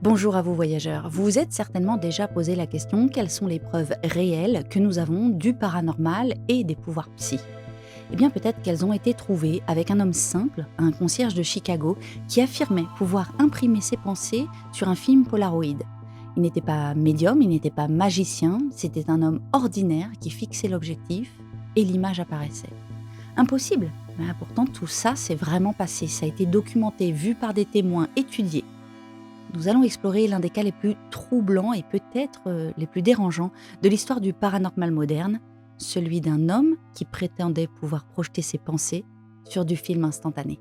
Bonjour à vous voyageurs, vous vous êtes certainement déjà posé la question quelles sont les preuves réelles que nous avons du paranormal et des pouvoirs psy. Eh bien peut-être qu'elles ont été trouvées avec un homme simple, un concierge de Chicago, qui affirmait pouvoir imprimer ses pensées sur un film Polaroid. Il n'était pas médium, il n'était pas magicien, c'était un homme ordinaire qui fixait l'objectif et l'image apparaissait. Impossible. Ben, pourtant tout ça s'est vraiment passé, ça a été documenté, vu par des témoins, étudié. Nous allons explorer l'un des cas les plus troublants et peut-être les plus dérangeants de l'histoire du paranormal moderne, celui d'un homme qui prétendait pouvoir projeter ses pensées sur du film instantané.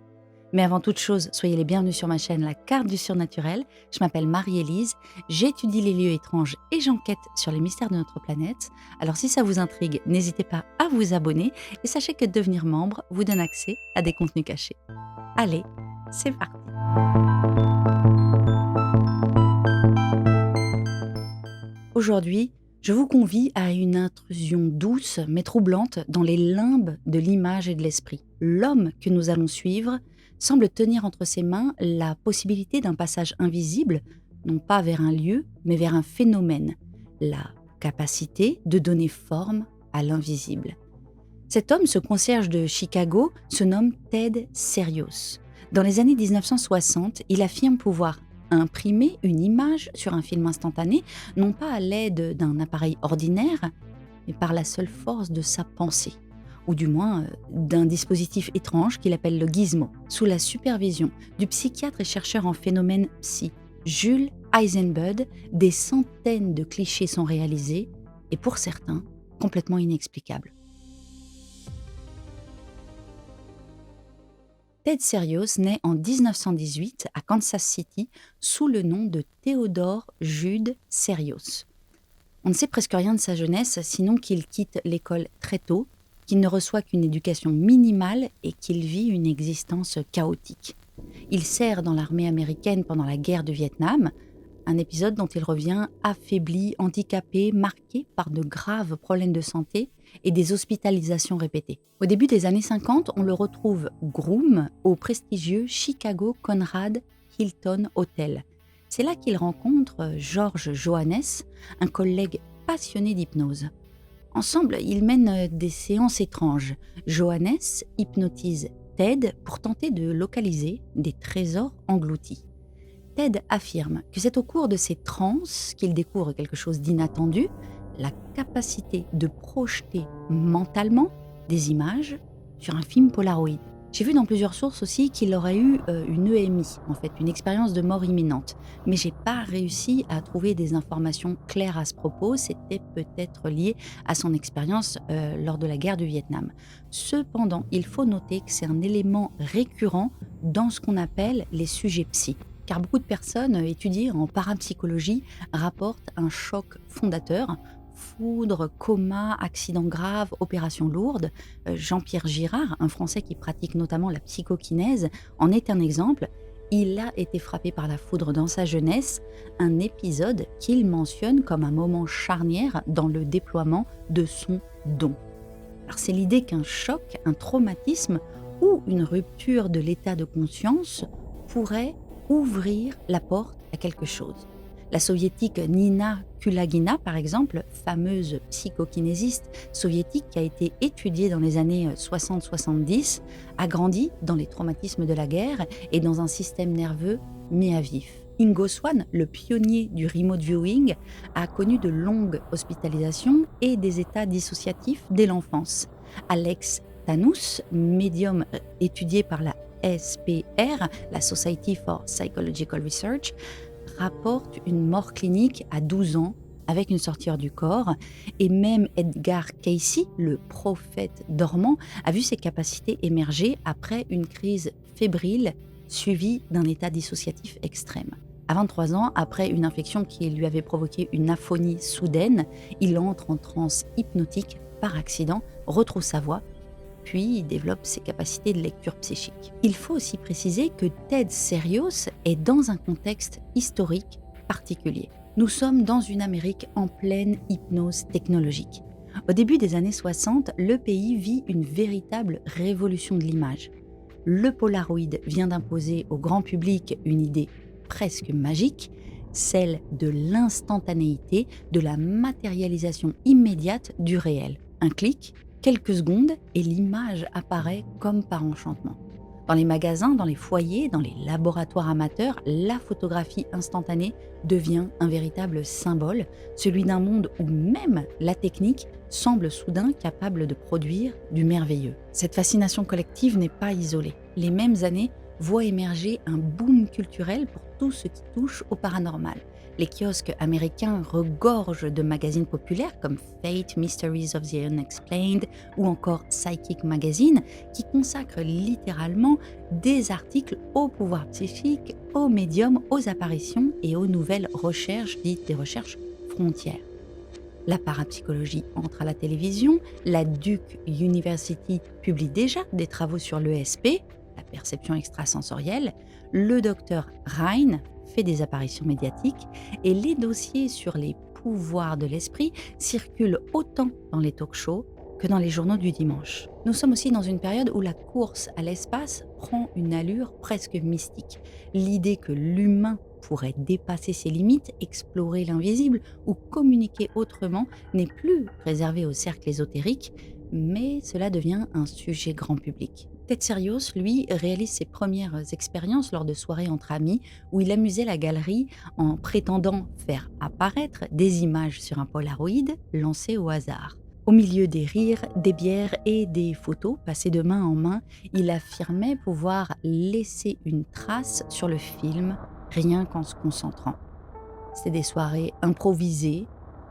Mais avant toute chose, soyez les bienvenus sur ma chaîne La Carte du Surnaturel. Je m'appelle Marie-Élise, j'étudie les lieux étranges et j'enquête sur les mystères de notre planète. Alors si ça vous intrigue, n'hésitez pas à vous abonner et sachez que devenir membre vous donne accès à des contenus cachés. Allez, c'est parti. Aujourd'hui, je vous convie à une intrusion douce mais troublante dans les limbes de l'image et de l'esprit. L'homme que nous allons suivre semble tenir entre ses mains la possibilité d'un passage invisible, non pas vers un lieu, mais vers un phénomène, la capacité de donner forme à l'invisible. Cet homme, ce concierge de Chicago, se nomme Ted Serios. Dans les années 1960, il affirme pouvoir imprimer une image sur un film instantané, non pas à l'aide d'un appareil ordinaire, mais par la seule force de sa pensée, ou du moins d'un dispositif étrange qu'il appelle le gizmo, sous la supervision du psychiatre et chercheur en phénomènes psy, Jules Eisenbud. Des centaines de clichés sont réalisés, et pour certains, complètement inexplicables. Ted Serios naît en 1918 à Kansas City sous le nom de Theodore Jude Serios. On ne sait presque rien de sa jeunesse, sinon qu'il quitte l'école très tôt, qu'il ne reçoit qu'une éducation minimale et qu'il vit une existence chaotique. Il sert dans l'armée américaine pendant la guerre du Vietnam, un épisode dont il revient affaibli, handicapé, marqué par de graves problèmes de santé et des hospitalisations répétées. Au début des années 50, on le retrouve groom au prestigieux Chicago Conrad Hilton Hotel. C'est là qu'il rencontre George Johannes, un collègue passionné d'hypnose. Ensemble, ils mènent des séances étranges. Johannes hypnotise Ted pour tenter de localiser des trésors engloutis. Ted affirme que c'est au cours de ces transes qu'il découvre quelque chose d'inattendu, la capacité de projeter mentalement des images sur un film Polaroid. J'ai vu dans plusieurs sources aussi qu'il aurait eu une EMI, en fait, une expérience de mort imminente. Mais j'ai pas réussi à trouver des informations claires à ce propos. C'était peut-être lié à son expérience lors de la guerre du Vietnam. Cependant, il faut noter que c'est un élément récurrent dans ce qu'on appelle les sujets psy. Car beaucoup de personnes étudiées en parapsychologie rapportent un choc fondateur, foudre, coma, accident grave, opération lourde. Jean-Pierre Girard, un Français qui pratique notamment la psychokinèse, en est un exemple. Il a été frappé par la foudre dans sa jeunesse, un épisode qu'il mentionne comme un moment charnière dans le déploiement de son don. Alors c'est l'idée qu'un choc, un traumatisme ou une rupture de l'état de conscience pourrait ouvrir la porte à quelque chose. La soviétique Nina Kulagina, par exemple, fameuse psychokinésiste soviétique qui a été étudiée dans les années 60-70, a grandi dans les traumatismes de la guerre et dans un système nerveux mis à vif. Ingo Swann, le pionnier du remote viewing, a connu de longues hospitalisations et des états dissociatifs dès l'enfance. Alex Tanous, médium étudié par la SPR, la Society for Psychological Research, rapporte une mort clinique à 12 ans avec une sortie hors du corps. Et même Edgar Cayce, le prophète dormant, a vu ses capacités émerger après une crise fébrile suivie d'un état dissociatif extrême. À 23 ans, après une infection qui lui avait provoqué une aphonie soudaine, il entre en transe hypnotique par accident, retrouve sa voix, puis développe ses capacités de lecture psychique. Il faut aussi préciser que Ted Serios est dans un contexte historique particulier. Nous sommes dans une Amérique en pleine hypnose technologique. Au début des années 60, le pays vit une véritable révolution de l'image. Le Polaroid vient d'imposer au grand public une idée presque magique, celle de l'instantanéité, de la matérialisation immédiate du réel. Un clic, quelques secondes, et l'image apparaît comme par enchantement. Dans les magasins, dans les foyers, dans les laboratoires amateurs, la photographie instantanée devient un véritable symbole, celui d'un monde où même la technique semble soudain capable de produire du merveilleux. Cette fascination collective n'est pas isolée. Les mêmes années voient émerger un boom culturel pour tout ce qui touche au paranormal. Les kiosques américains regorgent de magazines populaires comme Fate, Mysteries of the Unexplained ou encore Psychic Magazine qui consacrent littéralement des articles au pouvoir psychique, aux médiums, aux apparitions et aux nouvelles recherches dites des recherches frontières. La parapsychologie entre à la télévision, la Duke University publie déjà des travaux sur l'ESP, la perception extrasensorielle, le docteur Rhine fait des apparitions médiatiques et les dossiers sur les pouvoirs de l'esprit circulent autant dans les talk-shows que dans les journaux du dimanche. Nous sommes aussi dans une période où la course à l'espace prend une allure presque mystique. L'idée que l'humain pourrait dépasser ses limites, explorer l'invisible ou communiquer autrement n'est plus réservée au cercle ésotérique, mais cela devient un sujet grand public. Ted Serios, lui, réalise ses premières expériences lors de soirées entre amis où il amusait la galerie en prétendant faire apparaître des images sur un Polaroid lancé au hasard. Au milieu des rires, des bières et des photos passées de main en main, il affirmait pouvoir laisser une trace sur le film rien qu'en se concentrant. C'était des soirées improvisées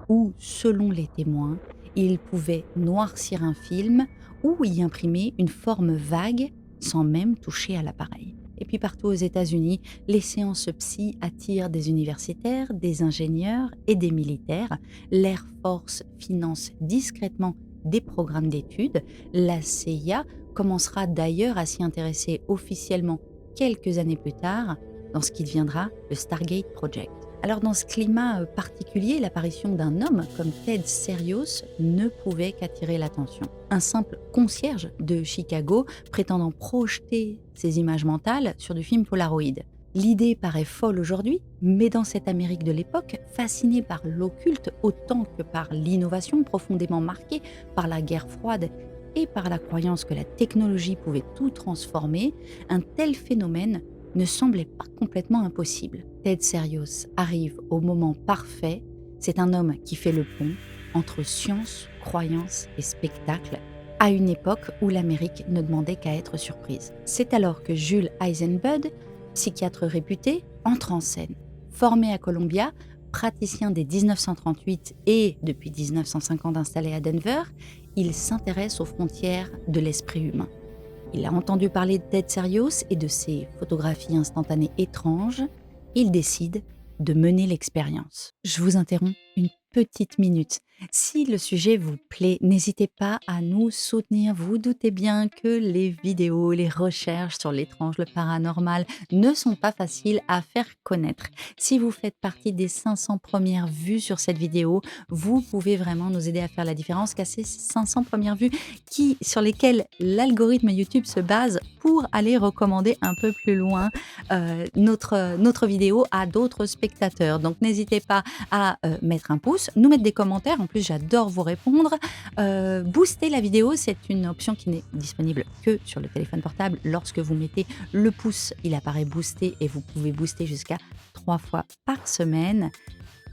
où, selon les témoins, il pouvait noircir un film ou y imprimer une forme vague sans même toucher à l'appareil. Et puis partout aux États-Unis, les séances psy attirent des universitaires, des ingénieurs et des militaires. L'Air Force finance discrètement des programmes d'études. La CIA commencera d'ailleurs à s'y intéresser officiellement quelques années plus tard dans ce qui deviendra le Stargate Project. Alors dans ce climat particulier, l'apparition d'un homme comme Ted Serios ne pouvait qu'attirer l'attention. Un simple concierge de Chicago prétendant projeter ses images mentales sur du film Polaroid. L'idée paraît folle aujourd'hui, mais dans cette Amérique de l'époque, fascinée par l'occulte autant que par l'innovation profondément marquée par la guerre froide et par la croyance que la technologie pouvait tout transformer, un tel phénomène ne semblait pas complètement impossible. Ted Serios arrive au moment parfait. C'est un homme qui fait le pont entre science, croyance et spectacle, à une époque où l'Amérique ne demandait qu'à être surprise. C'est alors que Jules Eisenbud, psychiatre réputé, entre en scène. Formé à Columbia, praticien dès 1938 et depuis 1950 installé à Denver, il s'intéresse aux frontières de l'esprit humain. Il a entendu parler de Ted Serios et de ses photographies instantanées étranges. Il décide de mener l'expérience. Je vous interromps une petite minute. Si le sujet vous plaît, n'hésitez pas à nous soutenir. Vous doutez bien que les vidéos, les recherches sur l'étrange, le paranormal ne sont pas faciles à faire connaître. Si vous faites partie des 500 premières vues sur cette vidéo, vous pouvez vraiment nous aider à faire la différence, car c'est ces 500 premières vues sur lesquelles l'algorithme YouTube se base pour aller recommander un peu plus loin notre vidéo à d'autres spectateurs. Donc n'hésitez pas à mettre un pouce, nous mettre des commentaires. En plus, j'adore vous répondre. Booster la vidéo, c'est une option qui n'est disponible que sur le téléphone portable. Lorsque vous mettez le pouce, il apparaît boosté et vous pouvez booster jusqu'à 3 fois par semaine.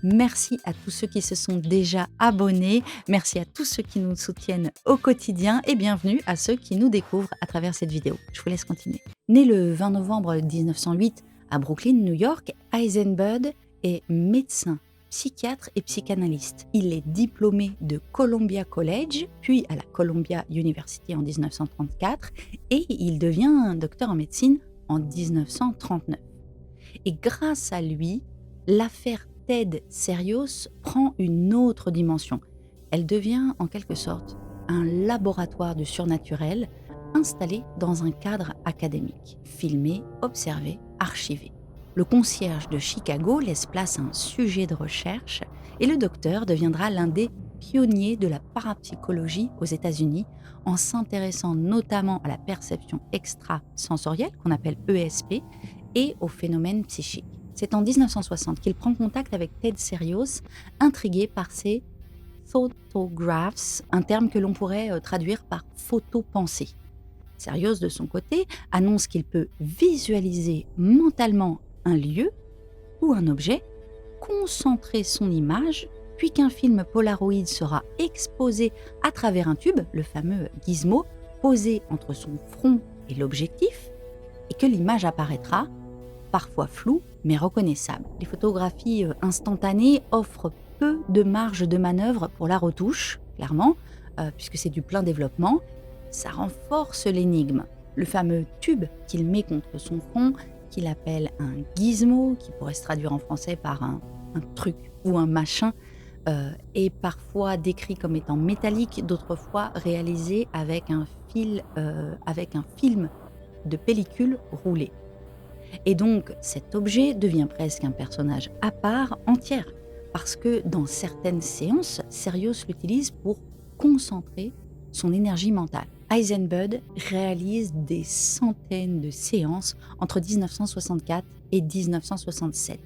Merci à tous ceux qui se sont déjà abonnés. Merci à tous ceux qui nous soutiennent au quotidien et bienvenue à ceux qui nous découvrent à travers cette vidéo. Je vous laisse continuer. Né le 20 novembre 1908 à Brooklyn, New York, Eisenbud est médecin, psychiatre et psychanalyste. Il est diplômé de Columbia College, puis à la Columbia University en 1934 et il devient un docteur en médecine en 1939. Et grâce à lui, l'affaire Ted Serios prend une autre dimension. Elle devient en quelque sorte un laboratoire du surnaturel installé dans un cadre académique, filmé, observé, archivé. Le concierge de Chicago laisse place à un sujet de recherche et le docteur deviendra l'un des pionniers de la parapsychologie aux États-Unis en s'intéressant notamment à la perception extrasensorielle qu'on appelle ESP et aux phénomènes psychiques. C'est en 1960 qu'il prend contact avec Ted Serios, intrigué par ses photographs, un terme que l'on pourrait traduire par photo-pensée. Serios, de son côté, annonce qu'il peut visualiser mentalement un lieu ou un objet, concentrer son image, puis qu'un film Polaroid sera exposé à travers un tube, le fameux gizmo, posé entre son front et l'objectif, et que l'image apparaîtra, parfois floue mais reconnaissable. Les photographies instantanées offrent peu de marge de manœuvre pour la retouche, clairement, puisque c'est du plein développement. Ça renforce l'énigme. Le fameux tube qu'il met contre son front, qu'il appelle un gizmo, qui pourrait se traduire en français par un truc ou un machin, est parfois décrit comme étant métallique, d'autres fois réalisé avec un film de pellicule roulée. Et donc cet objet devient presque un personnage à part entière, parce que dans certaines séances, Serios l'utilise pour concentrer son énergie mentale. Eisenbud réalise des centaines de séances entre 1964 et 1967.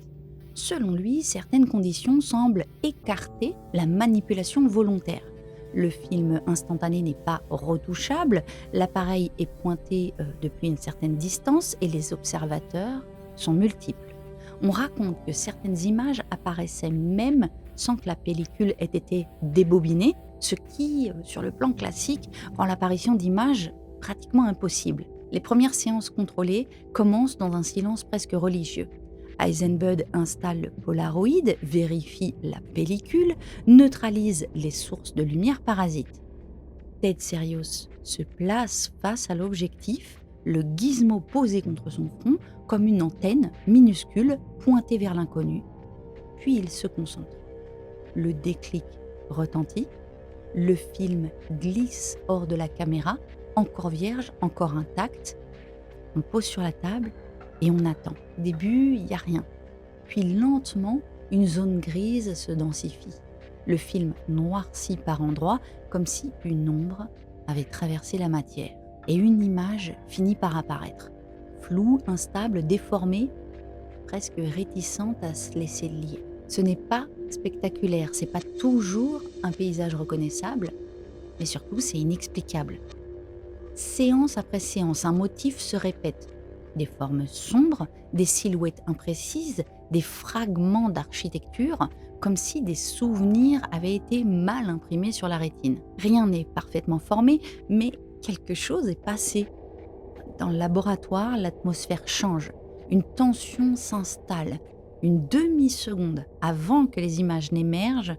Selon lui, certaines conditions semblent écarter la manipulation volontaire. Le film instantané n'est pas retouchable, l'appareil est pointé depuis une certaine distance et les observateurs sont multiples. On raconte que certaines images apparaissaient même sans que la pellicule ait été débobinée, ce qui, sur le plan classique, rend l'apparition d'images pratiquement impossible. Les premières séances contrôlées commencent dans un silence presque religieux. Eisenbud installe le Polaroid, vérifie la pellicule, neutralise les sources de lumière parasites. Ted Serios se place face à l'objectif, le gizmo posé contre son front comme une antenne minuscule pointée vers l'inconnu. Puis il se concentre. Le déclic retentit, le film glisse hors de la caméra, encore vierge, encore intact. On pose sur la table et on attend. Au début, il n'y a rien. Puis lentement, une zone grise se densifie. Le film noircit par endroits, comme si une ombre avait traversé la matière. Et une image finit par apparaître. Floue, instable, déformée, presque réticente à se laisser lier. Ce n'est pas spectaculaire, c'est pas toujours un paysage reconnaissable, mais surtout c'est inexplicable. Séance après séance, un motif se répète. Des formes sombres, des silhouettes imprécises, des fragments d'architecture, comme si des souvenirs avaient été mal imprimés sur la rétine. Rien n'est parfaitement formé, mais quelque chose est passé. Dans le laboratoire, l'atmosphère change. Une tension s'installe. Une demi-seconde avant que les images n'émergent,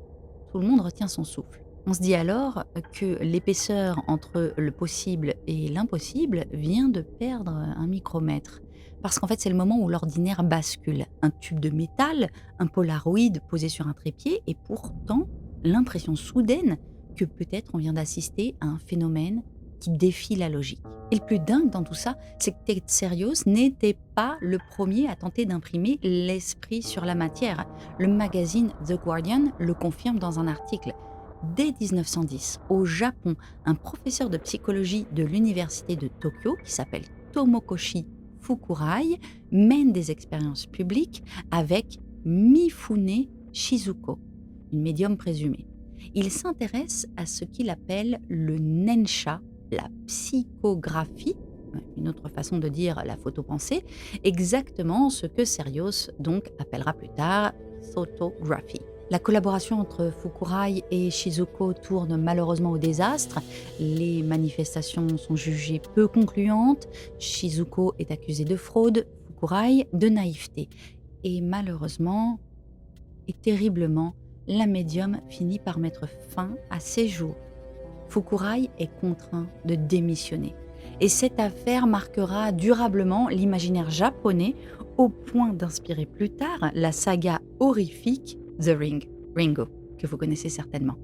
tout le monde retient son souffle. On se dit alors que l'épaisseur entre le possible et l'impossible vient de perdre un micromètre. Parce qu'en fait, c'est le moment où l'ordinaire bascule. Un tube de métal, un Polaroid posé sur un trépied, et pourtant, l'impression soudaine que peut-être on vient d'assister à un phénomène qui défie la logique. Et le plus dingue dans tout ça, c'est que Ted Serios n'était pas le premier à tenter d'imprimer l'esprit sur la matière. Le magazine The Guardian le confirme dans un article. Dès 1910, au Japon, un professeur de psychologie de l'université de Tokyo, qui s'appelle Tomokoshi Fukurai, mène des expériences publiques avec Mifune Shizuko, une médium présumée. Il s'intéresse à ce qu'il appelle le nensha, la psychographie, une autre façon de dire la photopensée, exactement ce que Serios donc appellera plus tard photographie. La collaboration entre Fukurai et Shizuko tourne malheureusement au désastre. Les manifestations sont jugées peu concluantes. Shizuko est accusée de fraude, Fukurai de naïveté. Et malheureusement, et terriblement, la médium finit par mettre fin à ses jours. Fukurai est contraint de démissionner. Et cette affaire marquera durablement l'imaginaire japonais au point d'inspirer plus tard la saga horrifique The Ring, Ringo, que vous connaissez certainement.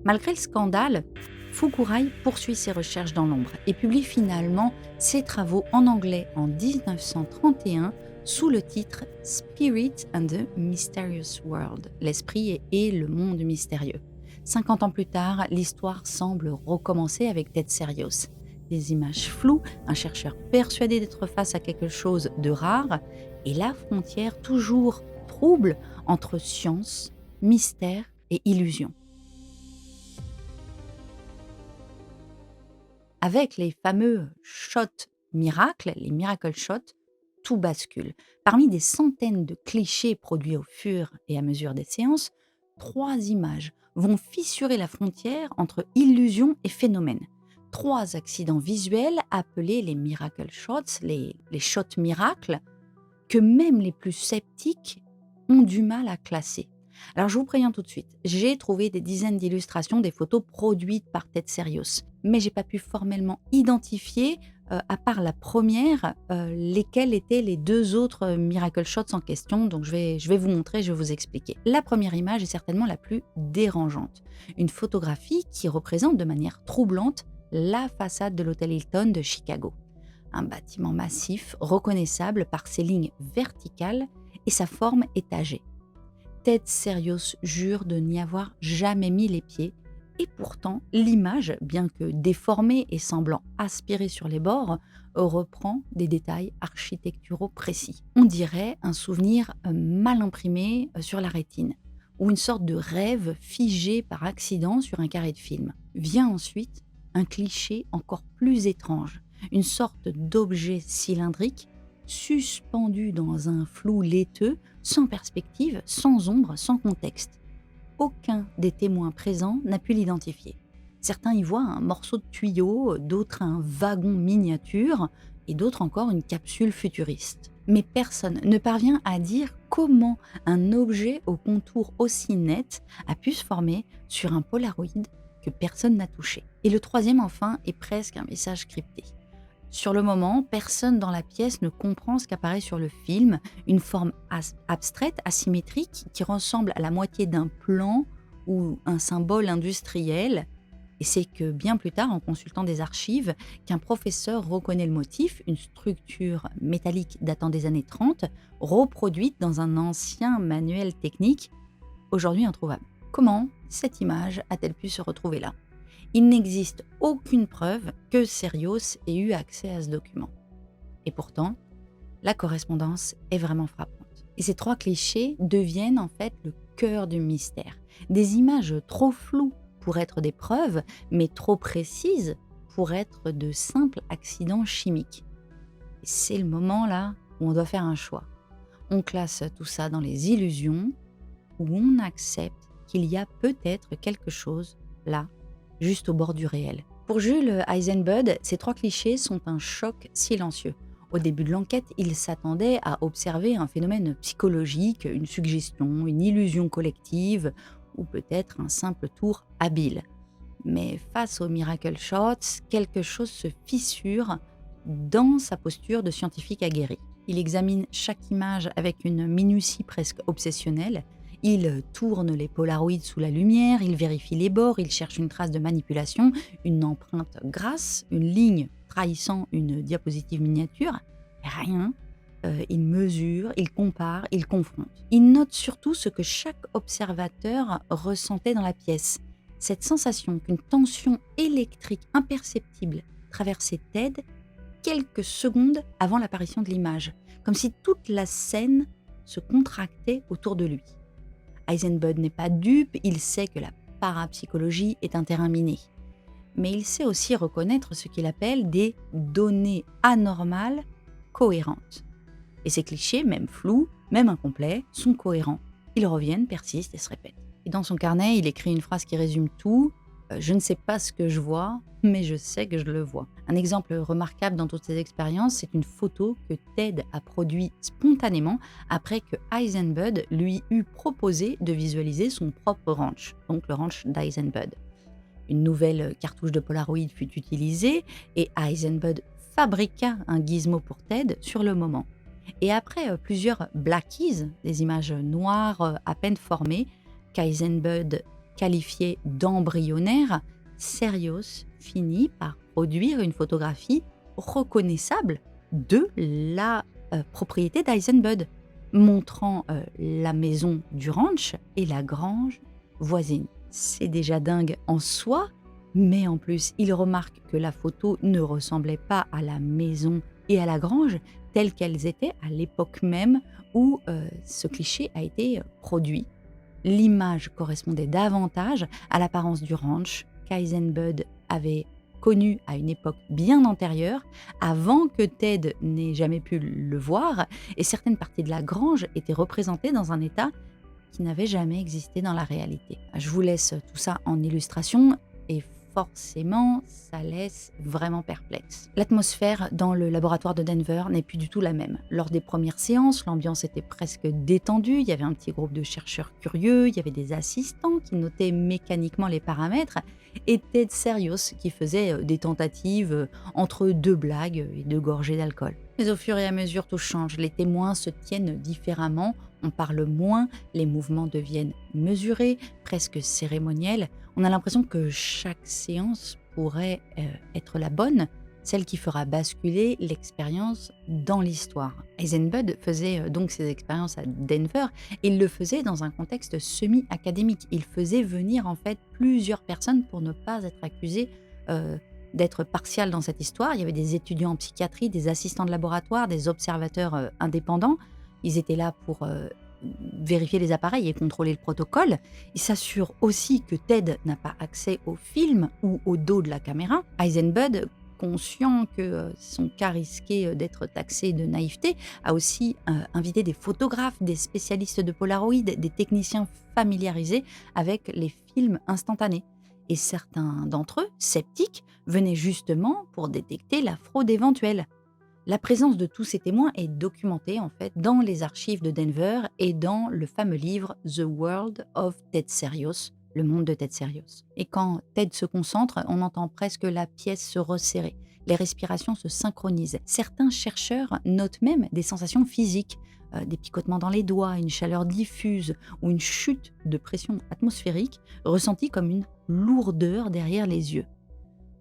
Malgré le scandale, Fukurai poursuit ses recherches dans l'ombre et publie finalement ses travaux en anglais en 1931 sous le titre Spirit and the Mysterious World, l'esprit et le monde mystérieux. 50 ans plus tard, l'histoire semble recommencer avec Ted Serios. Des images floues, un chercheur persuadé d'être face à quelque chose de rare, et la frontière toujours trouble entre science, mystère et illusion. Avec les fameux shots miracles, les miracle shots, tout bascule. Parmi des centaines de clichés produits au fur et à mesure des séances, 3 images vont fissurer la frontière entre illusion et phénomène. 3 accidents visuels appelés les miracle shots, les shots miracles, que même les plus sceptiques ont du mal à classer. Alors je vous préviens tout de suite, j'ai trouvé des dizaines d'illustrations, des photos produites par Ted Serios, mais j'ai pas pu formellement identifier, à part la première, lesquels étaient les 2 autres miracle shots en question. Donc je vais vous montrer, je vais vous expliquer. La première image est certainement la plus dérangeante. Une photographie qui représente de manière troublante la façade de l'hôtel Hilton de Chicago. Un bâtiment massif, reconnaissable par ses lignes verticales et sa forme étagée. Ted Serios jure de n'y avoir jamais mis les pieds, et pourtant l'image, bien que déformée et semblant aspirée sur les bords, reprend des détails architecturaux précis. On dirait un souvenir mal imprimé sur la rétine, ou une sorte de rêve figé par accident sur un carré de film. Vient ensuite un cliché encore plus étrange, une sorte d'objet cylindrique suspendu dans un flou laiteux, sans perspective, sans ombre, sans contexte. Aucun des témoins présents n'a pu l'identifier. Certains y voient un morceau de tuyau, d'autres un wagon miniature et d'autres encore une capsule futuriste. Mais personne ne parvient à dire comment un objet au contour aussi net a pu se former sur un Polaroid que personne n'a touché. Et le troisième enfin est presque un message crypté. Sur le moment, personne dans la pièce ne comprend ce qu'apparaît sur le film, une forme abstraite, asymétrique, qui ressemble à la moitié d'un plan ou un symbole industriel. Et c'est que bien plus tard, en consultant des archives, qu'un professeur reconnaît le motif, une structure métallique datant des années 30, reproduite dans un ancien manuel technique, aujourd'hui introuvable. Comment cette image a-t-elle pu se retrouver là ? Il n'existe aucune preuve que Serios ait eu accès à ce document. Et pourtant, la correspondance est vraiment frappante. Et ces 3 clichés deviennent en fait le cœur du mystère. Des images trop floues pour être des preuves, mais trop précises pour être de simples accidents chimiques. Et c'est le moment là où on doit faire un choix. On classe tout ça dans les illusions, ou on accepte qu'il y a peut-être quelque chose là, juste au bord du réel. Pour Jules Eisenbud, ces 3 clichés sont un choc silencieux. Au début de l'enquête, il s'attendait à observer un phénomène psychologique, une suggestion, une illusion collective, ou peut-être un simple tour habile. Mais face aux miracle shots, quelque chose se fissure dans sa posture de scientifique aguerri. Il examine chaque image avec une minutie presque obsessionnelle. Il tourne les polaroïds sous la lumière, il vérifie les bords, il cherche une trace de manipulation, une empreinte grasse, une ligne trahissant une diapositive miniature. Rien. Il mesure, il compare, il confronte. Il note surtout ce que chaque observateur ressentait dans la pièce. Cette sensation qu'une tension électrique imperceptible traversait Ted quelques secondes avant l'apparition de l'image, comme si toute la scène se contractait autour de lui. Eisenbud n'est pas dupe, il sait que la parapsychologie est un terrain miné. Mais il sait aussi reconnaître ce qu'il appelle des données anormales cohérentes. Et ces clichés, même flous, même incomplets, sont cohérents. Ils reviennent, persistent et se répètent. Et dans son carnet, il écrit une phrase qui résume tout. Je ne sais pas ce que je vois, mais je sais que je le vois. Un exemple remarquable dans toutes ces expériences, c'est une photo que Ted a produite spontanément après que Eisenbud lui eut proposé de visualiser son propre ranch, donc le ranch d'Eisenbud. Une nouvelle cartouche de Polaroid fut utilisée et Eisenbud fabriqua un gizmo pour Ted sur le moment. Et après plusieurs blackies, des images noires à peine formées, qu'Eisenbud qualifiait d'embryonnaires, Serios finit par produire une photographie reconnaissable de la propriété d'Eisenbud, montrant la maison du ranch et la grange voisine. C'est déjà dingue en soi, mais en plus, il remarque que la photo ne ressemblait pas à la maison et à la grange, telles qu'elles étaient à l'époque même où ce cliché a été produit. L'image correspondait davantage à l'apparence du ranch qu'Eisenbud avait connu à une époque bien antérieure, avant que Ted n'ait jamais pu le voir, et certaines parties de la grange étaient représentées dans un état qui n'avait jamais existé dans la réalité. Je vous laisse tout ça en illustration et forcément, ça laisse vraiment perplexe. L'atmosphère dans le laboratoire de Denver n'est plus du tout la même. Lors des premières séances, l'ambiance était presque détendue, il y avait un petit groupe de chercheurs curieux, il y avait des assistants qui notaient mécaniquement les paramètres et Ted Serios qui faisait des tentatives entre deux blagues et deux gorgées d'alcool. Mais au fur et à mesure, tout change. Les témoins se tiennent différemment, on parle moins, les mouvements deviennent mesurés, presque cérémoniels. On a l'impression que chaque séance pourrait être la bonne, celle qui fera basculer l'expérience dans l'histoire. Eisenbud faisait donc ses expériences à Denver et il le faisait dans un contexte semi-académique. Il faisait venir en fait plusieurs personnes pour ne pas être accusé d'être partial dans cette histoire. Il y avait des étudiants en psychiatrie, des assistants de laboratoire, des observateurs indépendants. Ils étaient là pour vérifier les appareils et contrôler le protocole. Ils s'assurent aussi que Ted n'a pas accès au film ou au dos de la caméra. Eisenbud, conscient que son cas risquait d'être taxé de naïveté, a aussi invité des photographes, des spécialistes de Polaroid, des techniciens familiarisés avec les films instantanés. Et certains d'entre eux, sceptiques, venaient justement pour détecter la fraude éventuelle. La présence de tous ces témoins est documentée en fait dans les archives de Denver et dans le fameux livre The World of Ted Serios, le monde de Ted Serios. Et quand Ted se concentre, on entend presque la pièce se resserrer. Les respirations se synchronisent. Certains chercheurs notent même des sensations physiques, des picotements dans les doigts, une chaleur diffuse ou une chute de pression atmosphérique ressentie comme une lourdeur derrière les yeux.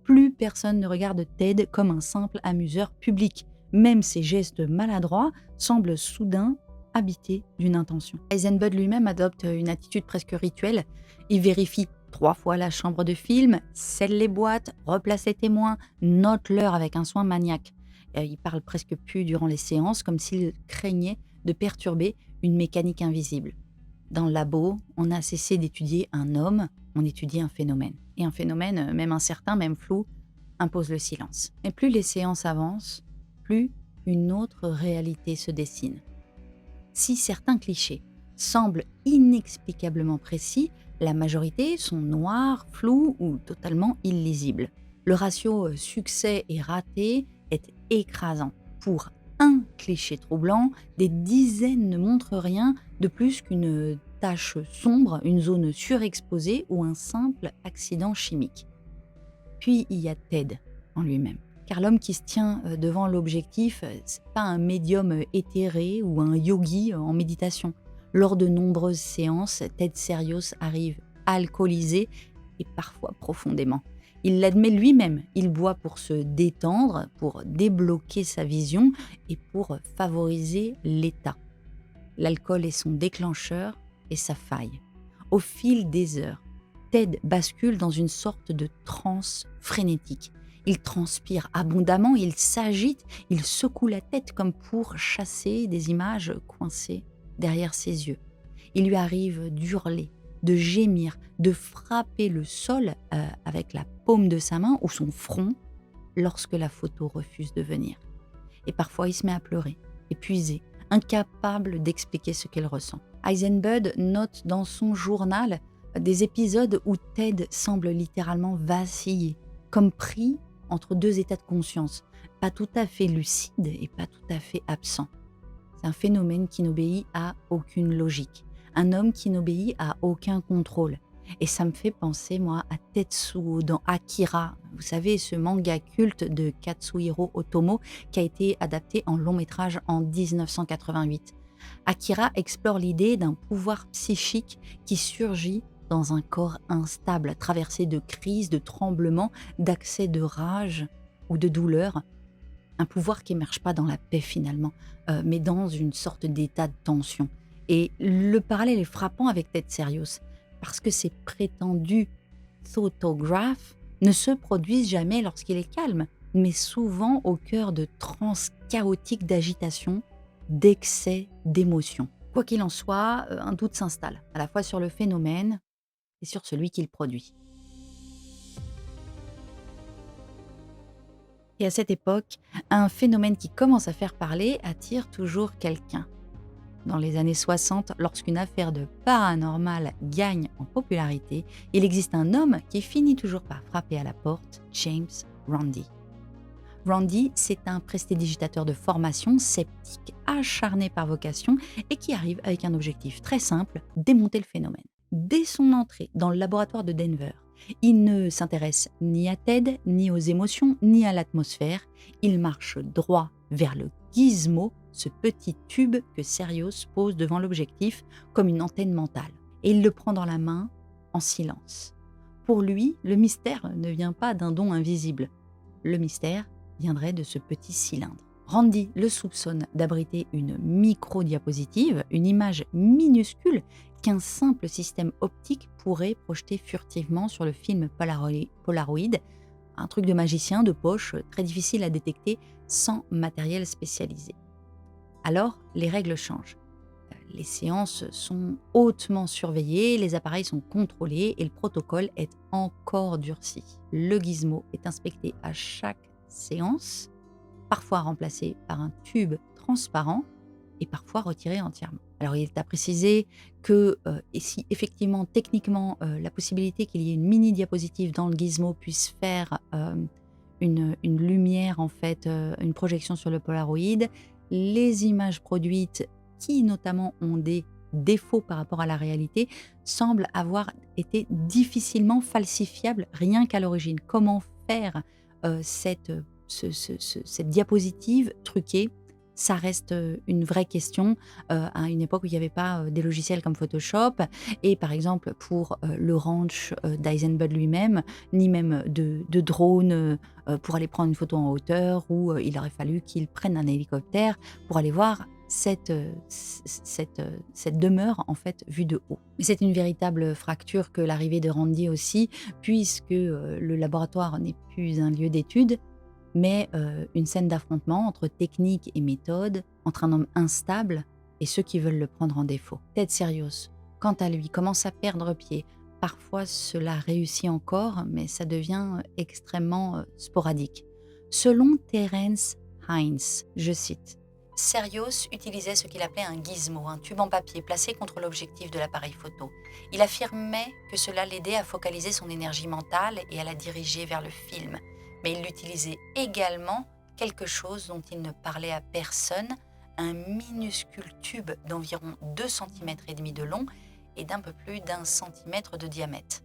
Plus personne ne regarde Ted comme un simple amuseur public. Même ses gestes maladroits semblent soudain habités d'une intention. Eisenbud lui-même adopte une attitude presque rituelle. Il vérifie 3 fois la chambre de film, scelle les boîtes, replace les témoins, note l'heure avec un soin maniaque. Il parle presque plus durant les séances, comme s'il craignait de perturber une mécanique invisible. Dans le labo, on a cessé d'étudier un homme, on étudie un phénomène. Et un phénomène, même incertain, même flou, impose le silence. Et plus les séances avancent, plus une autre réalité se dessine. Si certains clichés semblent inexplicablement précis, la majorité sont noirs, flous ou totalement illisibles. Le ratio succès et raté est écrasant. Pour un cliché troublant, des dizaines ne montrent rien de plus qu'une tache sombre, une zone surexposée ou un simple accident chimique. Puis il y a Ted en lui-même. Car l'homme qui se tient devant l'objectif, c'est pas un médium éthéré ou un yogi en méditation. Lors de nombreuses séances, Ted Serios arrive alcoolisé et parfois profondément. Il l'admet lui-même, il boit pour se détendre, pour débloquer sa vision et pour favoriser l'état. L'alcool est son déclencheur et sa faille. Au fil des heures, Ted bascule dans une sorte de transe frénétique. Il transpire abondamment, il s'agite, il secoue la tête comme pour chasser des images coincées derrière ses yeux. Il lui arrive d'hurler, de gémir, de frapper le sol avec la paume de sa main ou son front lorsque la photo refuse de venir. Et parfois il se met à pleurer, épuisé, incapable d'expliquer ce qu'il ressent. Eisenbud note dans son journal des épisodes où Ted semble littéralement vaciller, comme pris entre deux états de conscience, pas tout à fait lucide et pas tout à fait absent. C'est un phénomène qui n'obéit à aucune logique, un homme qui n'obéit à aucun contrôle. Et ça me fait penser, moi, à Tetsuo dans Akira, vous savez, ce manga culte de Katsuhiro Otomo qui a été adapté en long métrage en 1988. Akira explore l'idée d'un pouvoir psychique qui surgit dans un corps instable, traversé de crises, de tremblements, d'accès de rage ou de douleur. Un pouvoir qui n'émerge pas dans la paix finalement, mais dans une sorte d'état de tension. Et le parallèle est frappant avec Ted Serios, parce que ces prétendus photographes ne se produisent jamais lorsqu'il est calme. mais souvent au cœur de transes chaotiques d'agitation, d'excès d'émotion. Quoi qu'il en soit, un doute s'installe, à la fois sur le phénomène et sur celui qui le produit. Et à cette époque, un phénomène qui commence à faire parler attire toujours quelqu'un. Dans les années 60, lorsqu'une affaire de paranormal gagne en popularité, il existe un homme qui finit toujours par frapper à la porte, James Randi. Randi, c'est un prestidigitateur de formation, sceptique, acharné par vocation et qui arrive avec un objectif très simple, démonter le phénomène. Dès son entrée dans le laboratoire de Denver, il ne s'intéresse ni à Ted, ni aux émotions, ni à l'atmosphère. Il marche droit vers le gizmo, ce petit tube que Serios pose devant l'objectif comme une antenne mentale. Et il le prend dans la main en silence. Pour lui, le mystère ne vient pas d'un don invisible. Le mystère viendrait de ce petit cylindre. Randi le soupçonne d'abriter une micro-diapositive, une image minuscule qu'un simple système optique pourrait projeter furtivement sur le film Polaroid, un truc de magicien de poche très difficile à détecter sans matériel spécialisé. Alors, les règles changent. Les séances sont hautement surveillées, les appareils sont contrôlés et le protocole est encore durci. Le gizmo est inspecté à chaque séance, parfois remplacé par un tube transparent et parfois retiré entièrement. Alors il est à préciser que et si effectivement techniquement la possibilité qu'il y ait une mini diapositive dans le gizmo puisse faire une lumière en fait, une projection sur le Polaroid, les images produites qui notamment ont des défauts par rapport à la réalité semblent avoir été difficilement falsifiables rien qu'à l'origine. Comment faire cette diapositive truquée, ça reste une vraie question à une époque où il n'y avait pas des logiciels comme Photoshop et par exemple pour le ranch d'Eisenbud lui-même, ni même de drone pour aller prendre une photo en hauteur où il aurait fallu qu'il prenne un hélicoptère pour aller voir cette demeure en fait vue de haut. Mais c'est une véritable fracture que l'arrivée de Randi aussi, puisque le laboratoire n'est plus un lieu d'étude, mais une scène d'affrontement entre technique et méthode, entre un homme instable et ceux qui veulent le prendre en défaut. Ted Serios, quant à lui, commence à perdre pied. Parfois cela réussit encore, mais ça devient extrêmement sporadique. Selon Terence Heinz, je cite, Serios utilisait ce qu'il appelait un gizmo, un tube en papier placé contre l'objectif de l'appareil photo. Il affirmait que cela l'aidait à focaliser son énergie mentale et à la diriger vers le film. Mais il utilisait également quelque chose dont il ne parlait à personne, un minuscule tube d'environ 2,5 cm de long et d'un peu plus d'1 cm de diamètre.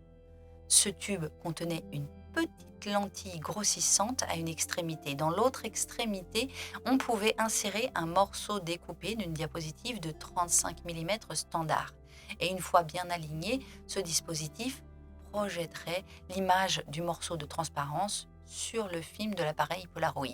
Ce tube contenait une petite lentille grossissante à une extrémité. Dans l'autre extrémité, on pouvait insérer un morceau découpé d'une diapositive de 35 mm standard. Et une fois bien aligné, ce dispositif projetterait l'image du morceau de transparence sur le film de l'appareil Polaroid.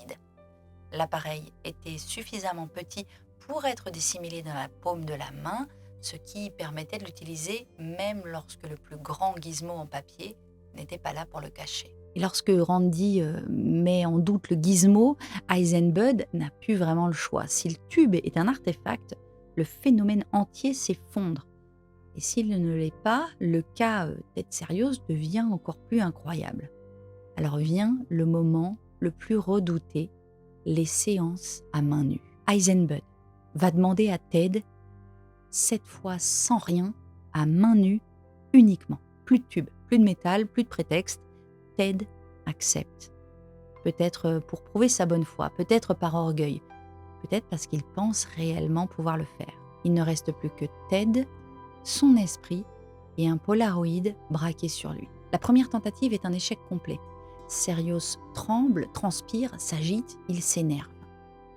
L'appareil était suffisamment petit pour être dissimulé dans la paume de la main, ce qui permettait de l'utiliser même lorsque le plus grand gizmo en papier n'était pas là pour le cacher. Et lorsque Randi met en doute le gizmo, Eisenbud n'a plus vraiment le choix. Si le tube est un artefact, le phénomène entier s'effondre. Et s'il ne l'est pas, le cas Ted Serios devient encore plus incroyable. Alors vient le moment le plus redouté, les séances à main nue. Eisenbud va demander à Ted, cette fois sans rien, à main nue uniquement. Plus de tube, plus de métal, plus de prétexte. Ted accepte. Peut-être pour prouver sa bonne foi, peut-être par orgueil, peut-être parce qu'il pense réellement pouvoir le faire. Il ne reste plus que Ted, son esprit et un Polaroid braqué sur lui. La première tentative est un échec complet. Serios tremble, transpire, s'agite, il s'énerve.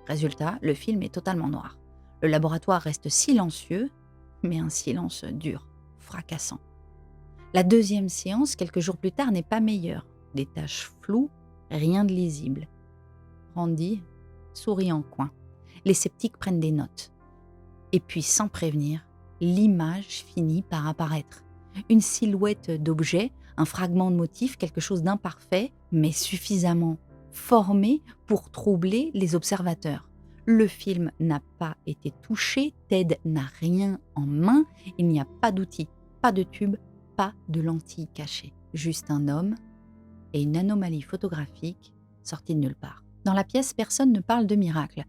Résultat, le film est totalement noir. Le laboratoire reste silencieux, mais un silence dur, fracassant. La deuxième séance, quelques jours plus tard, n'est pas meilleure. Des taches floues, rien de lisible. Randi sourit en coin. Les sceptiques prennent des notes. Et puis, sans prévenir, l'image finit par apparaître. Une silhouette d'objet, un fragment de motif, quelque chose d'imparfait, mais suffisamment formés pour troubler les observateurs. Le film n'a pas été touché, Ted n'a rien en main, il n'y a pas d'outils, pas de tube, pas de lentilles cachées. Juste un homme et une anomalie photographique sortie de nulle part. Dans la pièce, personne ne parle de miracle,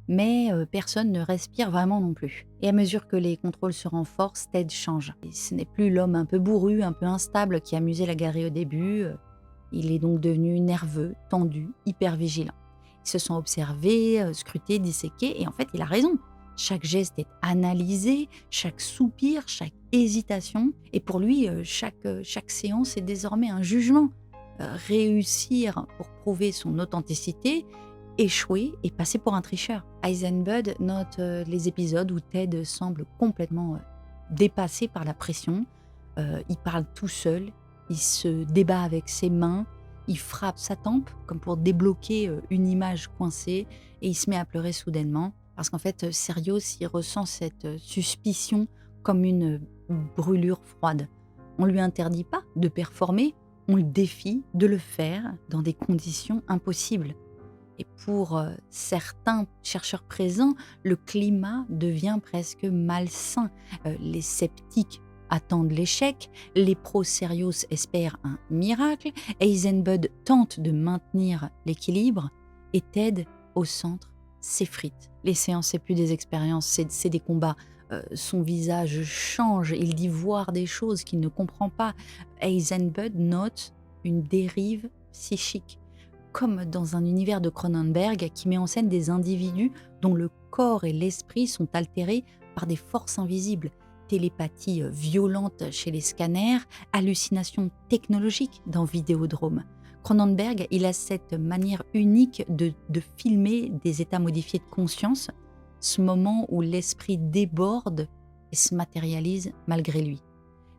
mais personne ne respire vraiment non plus. Et à mesure que les contrôles se renforcent, Ted change. Et ce n'est plus l'homme un peu bourru, un peu instable qui amusait la galerie au début. Il est donc devenu nerveux, tendu, hyper vigilant. Ils se sont observés, scrutés, disséqués, et en fait, il a raison. Chaque geste est analysé, chaque soupir, chaque hésitation. Et pour lui, chaque séance est désormais un jugement. Réussir pour prouver son authenticité, échouer et passer pour un tricheur. Eisenbud note les épisodes où Ted semble complètement dépassé par la pression. Il parle tout seul, il se débat avec ses mains, il frappe sa tempe comme pour débloquer une image coincée et il se met à pleurer soudainement parce qu'en fait, Serios, il ressent cette suspicion comme une brûlure froide. On lui interdit pas de performer, on le défie de le faire dans des conditions impossibles. Et pour certains chercheurs présents, le climat devient presque malsain. Les sceptiques attendent l'échec, les pros-serios espèrent un miracle, Eisenbud tente de maintenir l'équilibre et Ted, au centre, s'effrite. Les séances, c'est plus des expériences, c'est des combats. Son visage change, il dit voir des choses qu'il ne comprend pas. Eisenbud note une dérive psychique, comme dans un univers de Cronenberg qui met en scène des individus dont le corps et l'esprit sont altérés par des forces invisibles. Télépathie violente chez les scanners, hallucinations technologiques dans Vidéodrome. Cronenberg, il a cette manière unique de filmer des états modifiés de conscience, ce moment où l'esprit déborde et se matérialise malgré lui.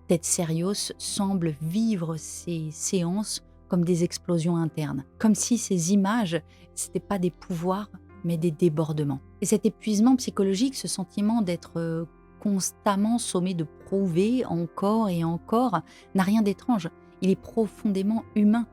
Ted Serios semble vivre ces séances comme des explosions internes, comme si ces images, ce n'étaient pas des pouvoirs, mais des débordements. Et cet épuisement psychologique, ce sentiment d'être constamment sommé de prouver encore et encore, n'a rien d'étrange. Il est profondément humain.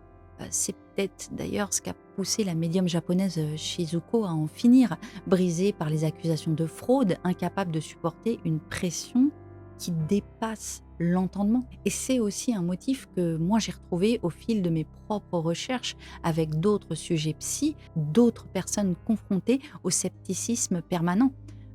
C'est peut-être d'ailleurs ce qu'a poussé la médium japonaise Shizuko à en finir, brisée par les accusations de fraude, incapable de supporter une pression qui dépasse l'entendement. Et c'est aussi un motif que moi j'ai retrouvé au fil de mes propres recherches avec d'autres sujets psy, d'autres personnes confrontées au scepticisme permanent.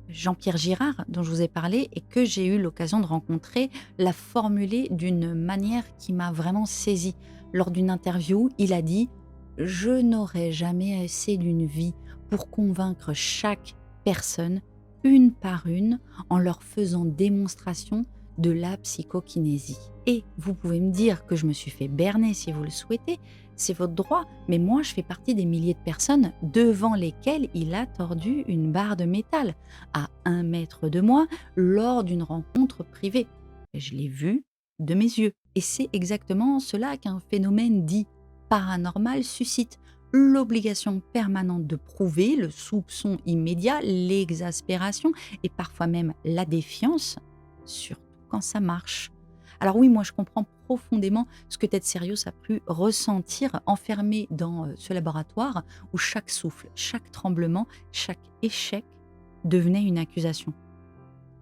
Jean-Pierre Girard, dont je vous ai parlé et que j'ai eu l'occasion de rencontrer, l'a formulé d'une manière qui m'a vraiment saisie. Lors d'une interview, il a dit « Je n'aurai jamais assez d'une vie pour convaincre chaque personne, une par une, en leur faisant démonstration de la psychokinésie. » Et vous pouvez me dire que je me suis fait berner si vous le souhaitez, c'est votre droit, mais moi je fais partie des milliers de personnes devant lesquelles il a tordu une barre de métal à 1 mètre de moi lors d'une rencontre privée. Je l'ai vu de mes yeux. Et c'est exactement cela qu'un phénomène dit paranormal suscite. L'obligation permanente de prouver, le soupçon immédiat, l'exaspération et parfois même la défiance, surtout quand ça marche. Alors oui, moi je comprends profondément ce que Ted Serios a pu ressentir enfermé dans ce laboratoire où chaque souffle, chaque tremblement, chaque échec devenait une accusation.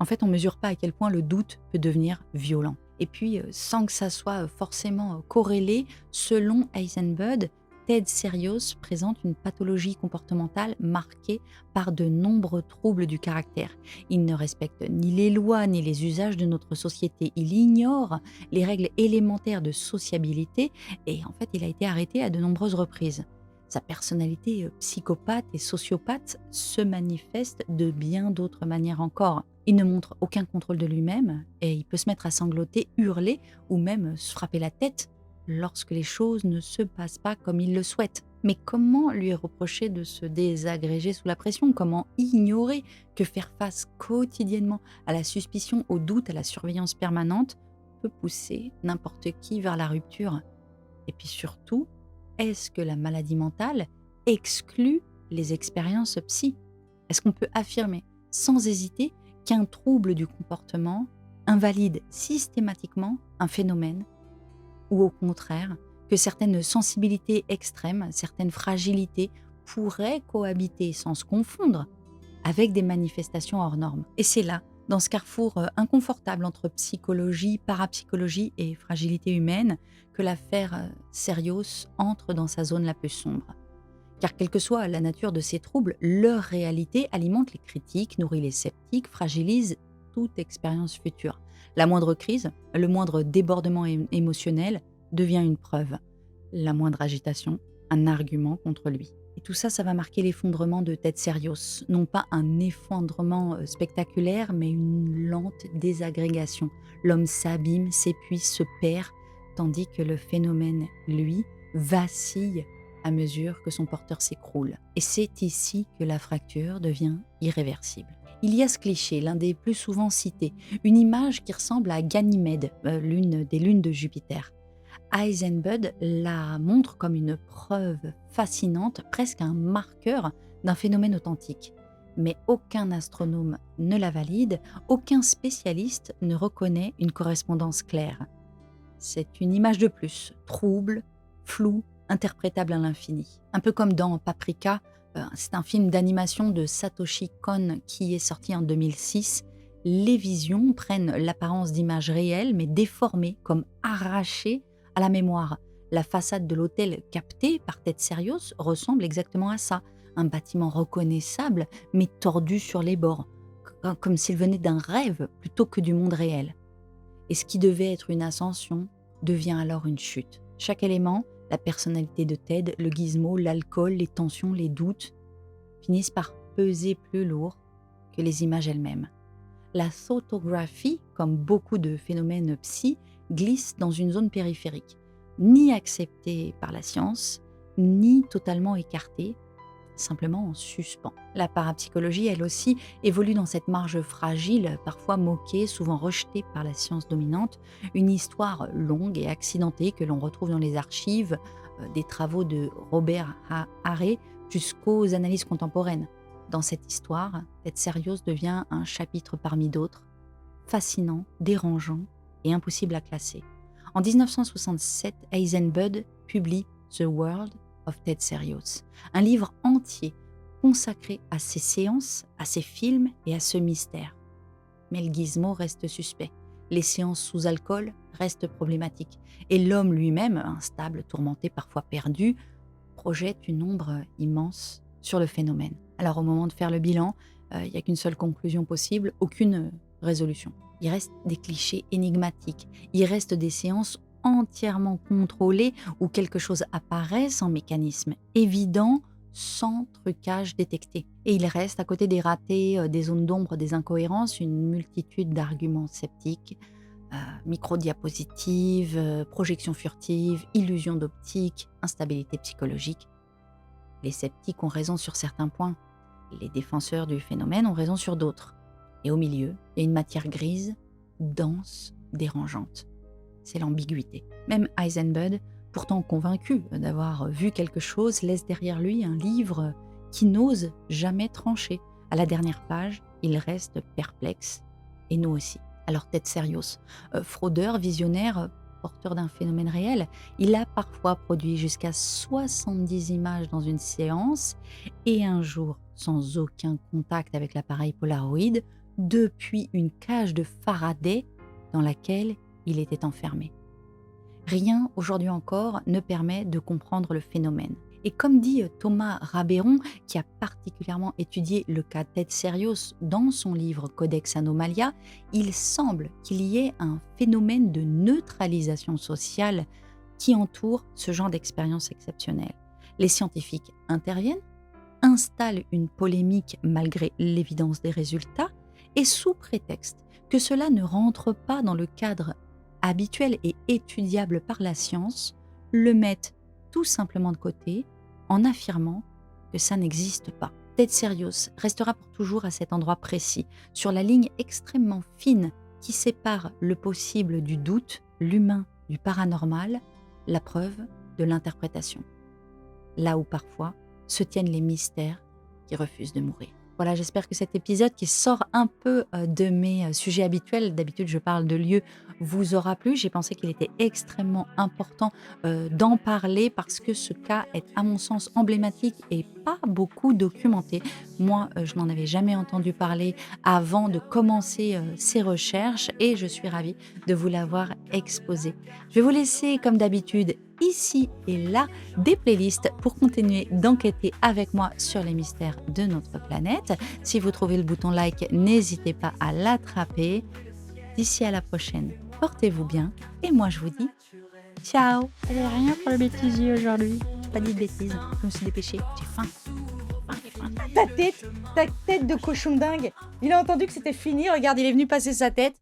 En fait, on ne mesure pas à quel point le doute peut devenir violent. Et puis, sans que ça soit forcément corrélé, selon Eisenbud, Ted Serios présente une pathologie comportementale marquée par de nombreux troubles du caractère. Il ne respecte ni les lois ni les usages de notre société. Il ignore les règles élémentaires de sociabilité et en fait, il a été arrêté à de nombreuses reprises. Sa personnalité psychopathe et sociopathe se manifeste de bien d'autres manières encore. Il ne montre aucun contrôle de lui-même et il peut se mettre à sangloter, hurler ou même se frapper la tête lorsque les choses ne se passent pas comme il le souhaite. Mais comment lui reprocher de se désagréger sous la pression? Comment ignorer que faire face quotidiennement à la suspicion, au doute, à la surveillance permanente peut pousser n'importe qui vers la rupture? Et puis surtout, est-ce que la maladie mentale exclut les expériences psy? Est-ce qu'on peut affirmer sans hésiter qu'un trouble du comportement invalide systématiquement un phénomène ou au contraire que certaines sensibilités extrêmes, certaines fragilités pourraient cohabiter sans se confondre avec des manifestations hors normes. Et c'est là, dans ce carrefour inconfortable entre psychologie, parapsychologie et fragilité humaine, que l'affaire Serios entre dans sa zone la plus sombre. Car quelle que soit la nature de ces troubles, leur réalité alimente les critiques, nourrit les sceptiques, fragilise toute expérience future. La moindre crise, le moindre débordement émotionnel devient une preuve. La moindre agitation, un argument contre lui. Et tout ça, ça va marquer l'effondrement de Ted Serios. Non pas un effondrement spectaculaire, mais une lente désagrégation. L'homme s'abîme, s'épuise, se perd, tandis que le phénomène, lui, vacille à mesure que son porteur s'écroule. Et c'est ici que la fracture devient irréversible. Il y a ce cliché, l'un des plus souvent cités, une image qui ressemble à Ganymède, l'une des lunes de Jupiter. Heisenberg la montre comme une preuve fascinante, presque un marqueur d'un phénomène authentique. Mais aucun astronome ne la valide, aucun spécialiste ne reconnaît une correspondance claire. C'est une image de plus, trouble, floue, interprétable à l'infini. Un peu comme dans Paprika, c'est un film d'animation de Satoshi Kon qui est sorti en 2006. Les visions prennent l'apparence d'images réelles mais déformées, comme arrachées à la mémoire. La façade de l'hôtel capté par Ted Serios ressemble exactement à ça. Un bâtiment reconnaissable mais tordu sur les bords, comme s'il venait d'un rêve plutôt que du monde réel. Et ce qui devait être une ascension devient alors une chute. Chaque élément, la personnalité de Ted, le gizmo, l'alcool, les tensions, les doutes, finissent par peser plus lourd que les images elles-mêmes. La photographie, comme beaucoup de phénomènes psy, glisse dans une zone périphérique, ni acceptée par la science, ni totalement écartée, simplement en suspens. La parapsychologie, elle aussi, évolue dans cette marge fragile, parfois moquée, souvent rejetée par la science dominante, une histoire longue et accidentée que l'on retrouve dans les archives, des travaux de Robert Harré jusqu'aux analyses contemporaines. Dans cette histoire, Ted Serios devient un chapitre parmi d'autres, fascinant, dérangeant et impossible à classer. En 1967, Heisenberg publie The World of Ted Serios, un livre entier consacré à ses séances, à ses films et à ce mystère. Mais le gizmo reste suspect, les séances sous alcool restent problématiques, et l'homme lui-même, instable, tourmenté, parfois perdu, projette une ombre immense sur le phénomène. Alors au moment de faire le bilan, il n'y a qu'une seule conclusion possible, aucune résolution. Il reste des clichés énigmatiques, il reste des séances entièrement contrôlées où quelque chose apparaît sans mécanisme évident, sans trucage détecté. Et il reste à côté des ratés, des zones d'ombre, des incohérences, une multitude d'arguments sceptiques, micro-diapositives, projections furtives, illusions d'optique, instabilité psychologique. Les sceptiques ont raison sur certains points, les défenseurs du phénomène ont raison sur d'autres. Et au milieu, il y a une matière grise, dense, dérangeante. C'est l'ambiguïté. Même Heisenberg, pourtant convaincu d'avoir vu quelque chose, laisse derrière lui un livre qui n'ose jamais trancher. À la dernière page, il reste perplexe, et nous aussi. Alors Ted Serios, fraudeur, visionnaire, porteur d'un phénomène réel, il a parfois produit jusqu'à 70 images dans une séance, et un jour, sans aucun contact avec l'appareil Polaroid, depuis une cage de Faraday dans laquelle il était enfermé. Rien, aujourd'hui encore, ne permet de comprendre le phénomène. Et comme dit Thomas Rabeyron, qui a particulièrement étudié le cas Ted Serios dans son livre Codex Anomalia, il semble qu'il y ait un phénomène de neutralisation sociale qui entoure ce genre d'expérience exceptionnelle. Les scientifiques interviennent, installent une polémique malgré l'évidence des résultats, et sous prétexte que cela ne rentre pas dans le cadre habituel et étudiable par la science, le mettent tout simplement de côté en affirmant que ça n'existe pas. Ted Serios restera pour toujours à cet endroit précis, sur la ligne extrêmement fine qui sépare le possible du doute, l'humain du paranormal, la preuve de l'interprétation. Là où parfois se tiennent les mystères qui refusent de mourir. Voilà, j'espère que cet épisode qui sort un peu de mes sujets habituels, d'habitude je parle de lieux vous aura plu. J'ai pensé qu'il était extrêmement important d'en parler parce que ce cas est, à mon sens, emblématique et pas beaucoup documenté. Moi, je n'en avais jamais entendu parler avant de commencer ces recherches et je suis ravie de vous l'avoir exposé. Je vais vous laisser, comme d'habitude, ici et là, des playlists pour continuer d'enquêter avec moi sur les mystères de notre planète. Si vous trouvez le bouton like, n'hésitez pas à l'attraper. D'ici à la prochaine, portez-vous bien et moi je vous dis ciao. J'avais rien pour le bêtisier aujourd'hui. J'ai pas dit de bêtises, je me suis dépêchée, j'ai faim. Ta tête de cochon dingue. Il a entendu que c'était fini, regarde, il est venu passer sa tête.